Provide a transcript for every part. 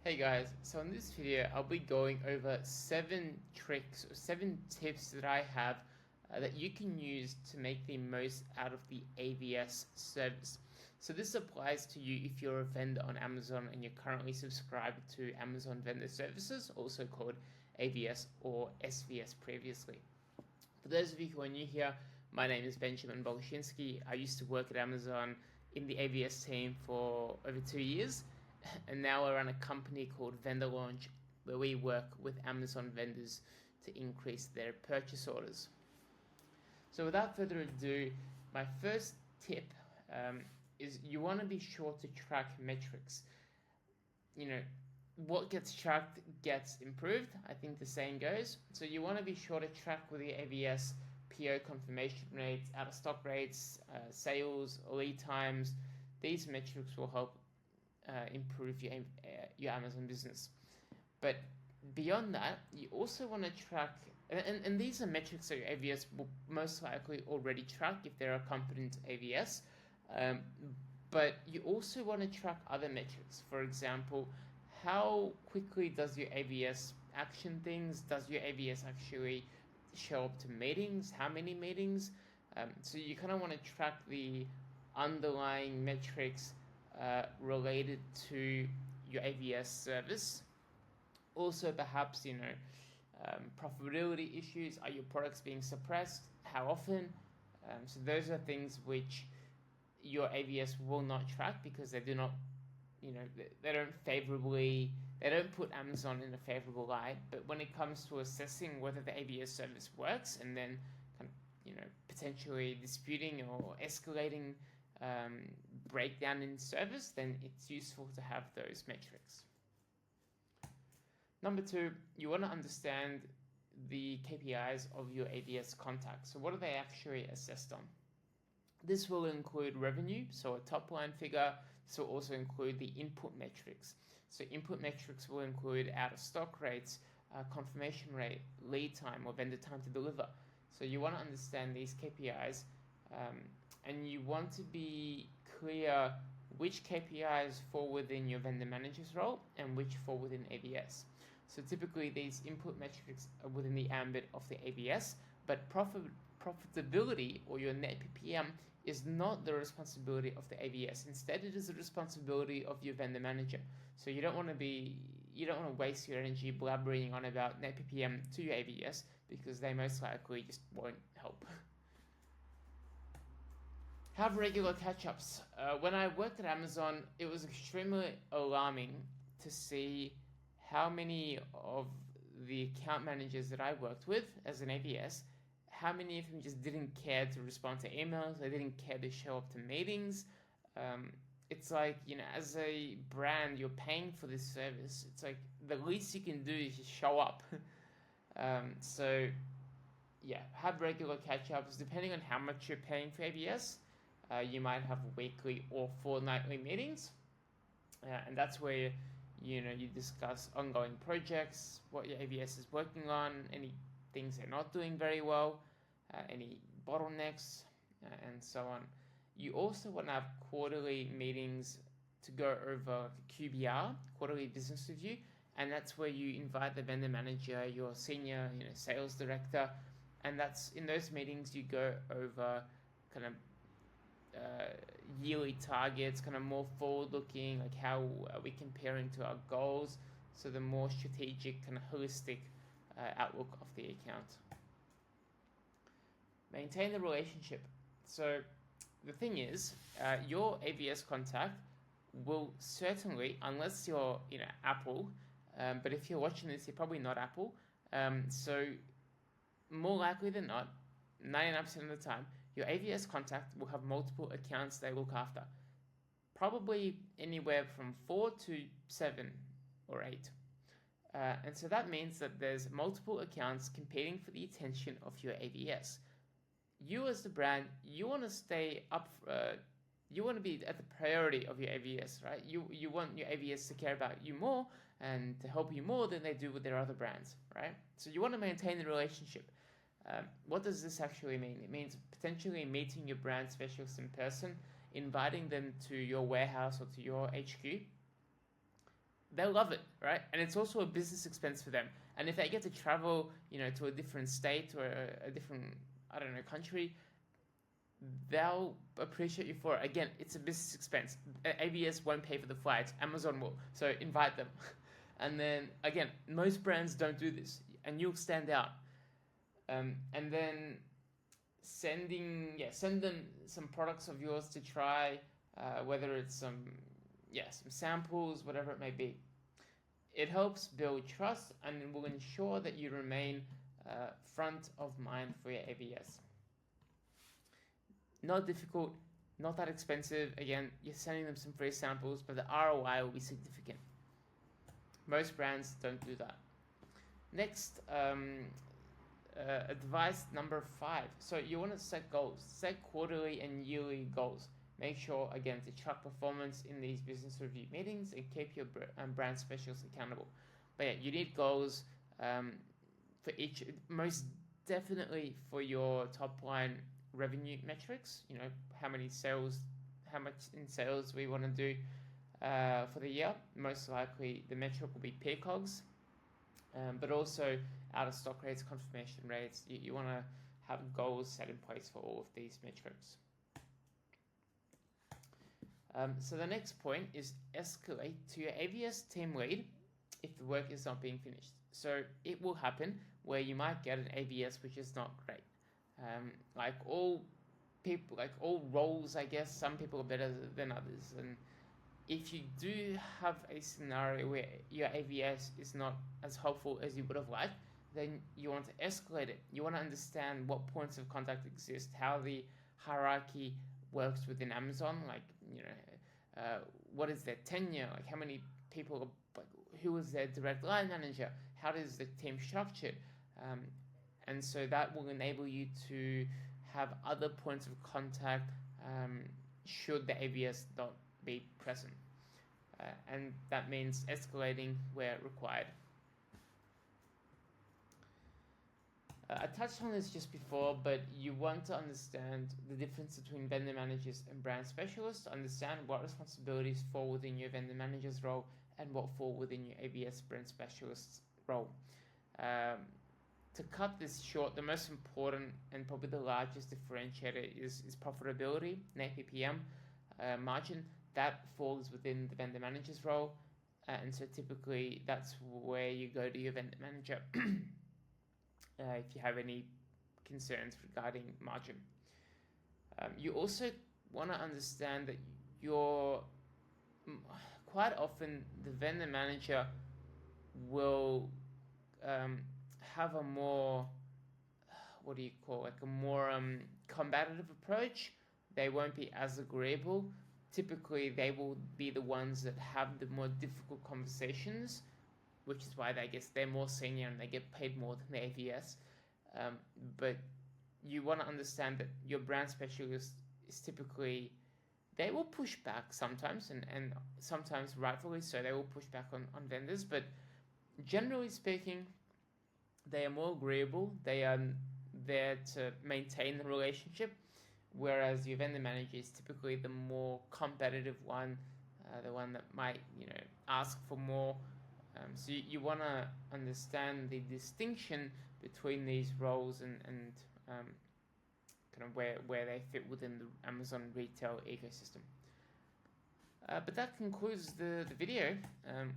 Hey guys, so in this video I'll be going over 7 tricks or 7 tips that I have that you can use to make the most out of the AVS service. So this applies to you if you're a vendor on Amazon and you're currently subscribed to Amazon Vendor Services, also called AVS or SVS previously. For those of you who are new here, my name is Benjamin Bolshinsky. I used to work at Amazon in the AVS team for over 2 years, and now I run a company called Vendor Launch where we work with Amazon vendors to increase their purchase orders. So without further ado, my first tip is you want to be sure to track metrics. What gets tracked gets improved, I think the saying goes. So you want to be sure to track with the AVS PO confirmation rates, out of stock rates, sales, lead times. These metrics will help improve your Amazon business. But beyond that, you also want to track, and these are metrics that your AVS will most likely already track if they're a competent AVS. But you also want to track other metrics. For example, how quickly does your AVS action things? Does your AVS actually show up to meetings? How many meetings? So you kind of want to track the underlying metrics related to your AVS service. Also, perhaps, profitability issues. Are your products being suppressed? How often? So those are things which your AVS will not track because they do not, they don't put Amazon in a favorable light. But when it comes to assessing whether the AVS service works and then potentially disputing or escalating breakdown in service, then it's useful to have those metrics. Number 2, you want to understand the KPIs of your AVS contacts. So what are they actually assessed on? This will include revenue, so a top line figure. This will also include the input metrics. So input metrics will include out of stock rates, confirmation rate, lead time or vendor time to deliver. So you want to understand these KPIs and you want to be clear which KPIs fall within your vendor manager's role and which fall within AVS. So typically these input metrics are within the ambit of the AVS, but profitability or your net PPM is not the responsibility of the AVS. Instead, it is the responsibility of your vendor manager. So you don't want to waste your energy blabbering on about net PPM to your AVS because they most likely just won't help. Have regular catch-ups. When I worked at Amazon, it was extremely alarming to see how many of the account managers that I worked with as an AVS, how many of them just didn't care to respond to emails, they didn't care to show up to meetings. It's like, as a brand, you're paying for this service. It's like the least you can do is just show up. So yeah, have regular catch-ups. Depending on how much you're paying for AVS, you might have weekly or fortnightly meetings, and that's where you discuss ongoing projects, what your AVS is working on, any things they're not doing very well, any bottlenecks, and so on. You also want to have quarterly meetings to go over QBR, quarterly business review, and that's where you invite the vendor manager, your senior sales director, and that's in those meetings you go over kind of yearly targets, kind of more forward-looking, like how are we comparing to our goals, so the more strategic, kind of holistic outlook of the account. Maintain the relationship. So the thing is, your AVS contact will certainly, unless you're Apple, but if you're watching this, you're probably not Apple, so more likely than not, 99% of the time, your AVS contact will have multiple accounts they look after. Probably anywhere from 4 to 7 or 8. And so that means that there's multiple accounts competing for the attention of your AVS. You as the brand, you want to stay up, you want to be at the priority of your AVS, right? You want your AVS to care about you more and to help you more than they do with their other brands, right? So you want to maintain the relationship. What does this actually mean? It means potentially meeting your brand specialist in person, inviting them to your warehouse or to your HQ, they'll love it, right? And it's also a business expense for them. And if they get to travel, to a different state or a different, I don't know, country, they'll appreciate you for it. Again, it's a business expense. AVS won't pay for the flights. Amazon will. So invite them. And then, again, most brands don't do this. And you'll stand out. And then send them some products of yours to try, whether it's some samples, whatever it may be. It helps build trust and will ensure that you remain front of mind for your AVS. Not difficult, not that expensive. Again, you're sending them some free samples, but the ROI will be significant. Most brands don't do that. Next, advice number 5. So you want to set goals. Set quarterly and yearly goals. Make sure, again, to track performance in these business review meetings and keep your brand specialists accountable. But yeah, you need goals for each, most definitely for your top line revenue metrics. How much in sales we want to do for the year. Most likely the metric will be PCOGs, but also out of stock rates, confirmation rates. You want to have goals set in place for all of these metrics. So the next point is escalate to your AVS team lead if the work is not being finished. So it will happen where you might get an AVS which is not great. Like all roles, I guess, some people are better than others. And if you do have a scenario where your AVS is not as helpful as you would have liked, then you want to escalate it. You want to understand what points of contact exist, how the hierarchy works within Amazon, what is their tenure, like how many people, who is their direct line manager, how does the team structured, and so that will enable you to have other points of contact should the AVS not be present, and that means escalating where required. I touched on this just before, but you want to understand the difference between vendor managers and brand specialists to understand what responsibilities fall within your vendor manager's role and what fall within your AVS brand specialist's role. To cut this short, the most important and probably the largest differentiator is profitability, an APPM margin. That falls within the vendor manager's role, and so typically that's where you go to your vendor manager if you have any concerns regarding margin. You also want to understand that quite often the vendor manager will have a more, a more combative approach. They won't be as agreeable. Typically, they will be the ones that have the more difficult conversations, which is why I guess they're more senior and they get paid more than the AVS. But you want to understand that your brand specialist is typically, they will push back sometimes, and sometimes rightfully so, they will push back on vendors, but generally speaking, they are more agreeable. They are there to maintain the relationship, whereas your vendor manager is typically the more competitive one, the one that might ask for more. So you want to understand the distinction between these roles and kind of where they fit within the Amazon retail ecosystem. But that concludes the video.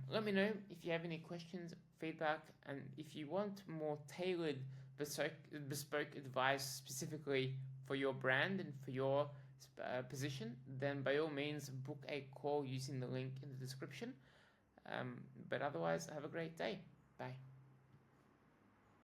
Let me know if you have any questions, feedback, and if you want more tailored bespoke advice specifically for your brand and for your position, then by all means book a call using the link in the description. But otherwise, have a great day. Bye.